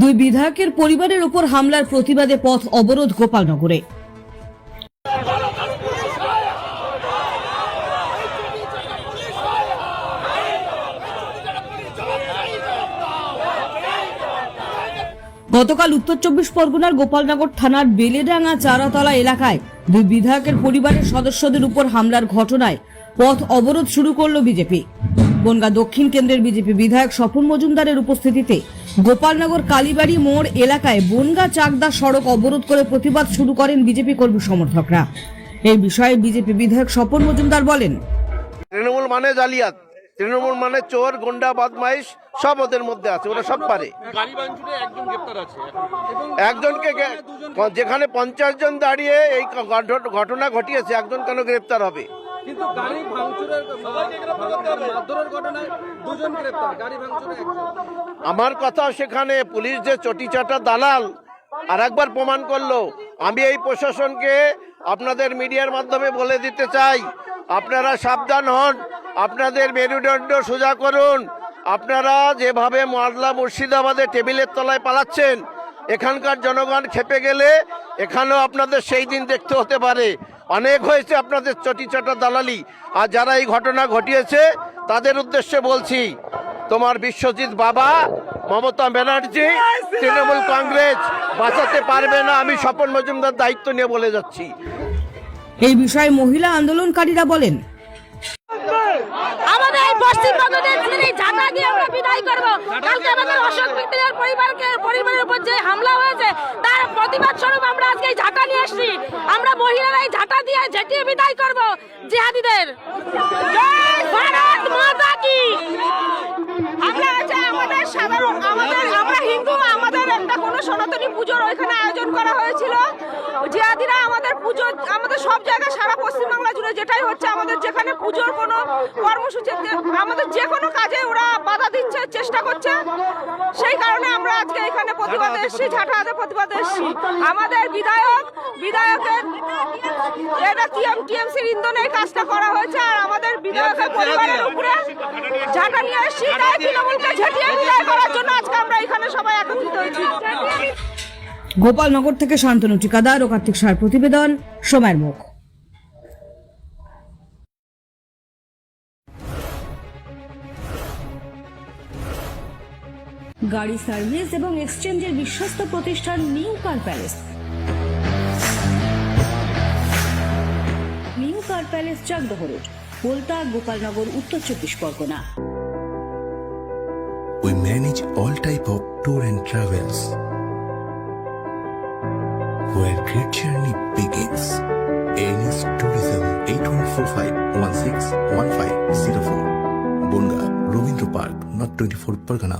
দুই বিধায়কের পরিবারের উপর হামলার প্রতিবাদে পথ অবরোধ গোপালনগরে। গতকাল উত্তর 24 পরগনার গোপালনগর থানার বেলেডাঙ্গা চারাতলা এলাকায় দুই বিধায়কের পরিবারের সদস্যদের উপর হামলার ঘটনায় পথ অবরোধ শুরু করল বিজেপি। বনগাঁ দক্ষিণ কেন্দ্রের বিজেপি বিধায়ক স্বপন মজুমদারের উপস্থিতিতে গোপালনগর কালীবাড়ি মোড় এলাকায় বনগাঁ চাকদা সড়ক অবরোধ করে প্রতিবাদ শুরু করেন বিজেপি কর্মী সমর্থকরা। এই বিষয়ে বিজেপি বিধায়ক স্বপন মজুমদার বলেন, তৃণমূল মানে জালিয়াত, তৃণমূল মানে চোর, গুন্ডা, বদমাইশ সব ওদের মধ্যে আছে, ওরা সব পারে। একজনকে যেখানে 50 জন দাঁড়িয়ে এই ঘটনা ঘটিয়েছে, একজন কেন গ্রেপ্তার হবে? কিন্তু গাড়ি ভাঙচুরের মারধরের ঘটনায় দুজন গ্রেপ্তার, গাড়ি ভাঙচুরে একজন। আমার কথা, সেখানে পুলিশ যে চটিচাটা দালাল আর একবার প্রমাণ করলো। আমি এই প্রশাসনকে আপনাদের মিডিয়ার মাধ্যমে বলে দিতে চাই, আপনারা সাবধান হন, আপনাদের মেরুদণ্ড সোজা করুন। আপনারা যেভাবে মালদা মুর্শিদাবাদে টেবিলের তলায় পালাচ্ছেন, এখানকার জনগণ খেপে গেলে এখানেও আপনাদের সেই দিন দেখতে হতে পারে। অনেক হয়েছে আপনাদের চটিচাটা দালালি। আর যারা এই ঘটনা ঘটিয়েছে তাদের উদ্দেশ্যে বলছি, তোমার বিশ্বজিৎ বাবা মমতা ব্যানার্জি, তৃণমূল কংগ্রেস বাঁচাতে পারবে না। আমি স্বপন মজুমদার দায়িত্ব নিয়ে বলে যাচ্ছি। এই বিষয়ে মহিলা আন্দোলনকারীরা বলেন, আমাদের এই পশ্চিমবঙ্গের ঝাঁটা দিয়ে আমরা বিদায় করব। কালকে আমাদের অশোক মিত্রের পরিবারের উপর যে হামলা হয়েছে তার প্রতিবাদ স্বরূপ আমরা আজকে এই ঝাঁটা নিয়ে এসেছি। আমরা মহিলারা এই ঝাঁটা দিয়ে ঝেঁটিয়ে বিদায় করব জিহাদিদের। জয় ভারত মাতা কি। আমরা আছে আমাদের সাধারণ আমরা হিন্দু, আমাদের একটা কোনো সনাতনী পুজোর ওইখানে আয়োজন করা হয়েছিল। জিহাদিরা আমাদের পুজো, আমাদের সব জায়গায় সারা পশ্চিমবাংলা জুড়ে যেটাই হচ্ছে, আমাদের যেখানে পুজোর কোনো কর্মসূচি, আমাদের যে কোনো কাজে ওরা বাধা দিচ্ছে, চেষ্টা করছে। সেই কারণে আমরা আজকে এখানে প্রতিবাদে এসেছি, ঝাঁটাতে প্রতিবাদে এসেছি। আমাদের বিধায়কের এটা টিএমসির ইন্ধনে এই কাজটা করা হয়েছে। আর আমাদের বিধায়কের পরিবারের উপরে ঝাঁটা নিয়ে এসেছি, তাই তৃণমূলকে ঝেঁটিয়ে বিদায় করার জন্য আজকে আমরা এখানে সবাই একত্রিত হয়েছি। গোপালনগর থেকে শান্তনু ঠিকাদার ও কার্তিক সার প্রতিবেদন, সময়ের মুখ। গাড়ি সার্ভিস এবং এক্সচেঞ্জের বিশ্বস্ত প্রতিষ্ঠান new car palace. New car palace Chakdaha road, Polta, Gopalnagar, উত্তর 24 Pargana. We manage all type of tour and travels, where great journey begins. ANS Tourism 8145161504, Bonga, Ravindra Park, North 24 Pargana.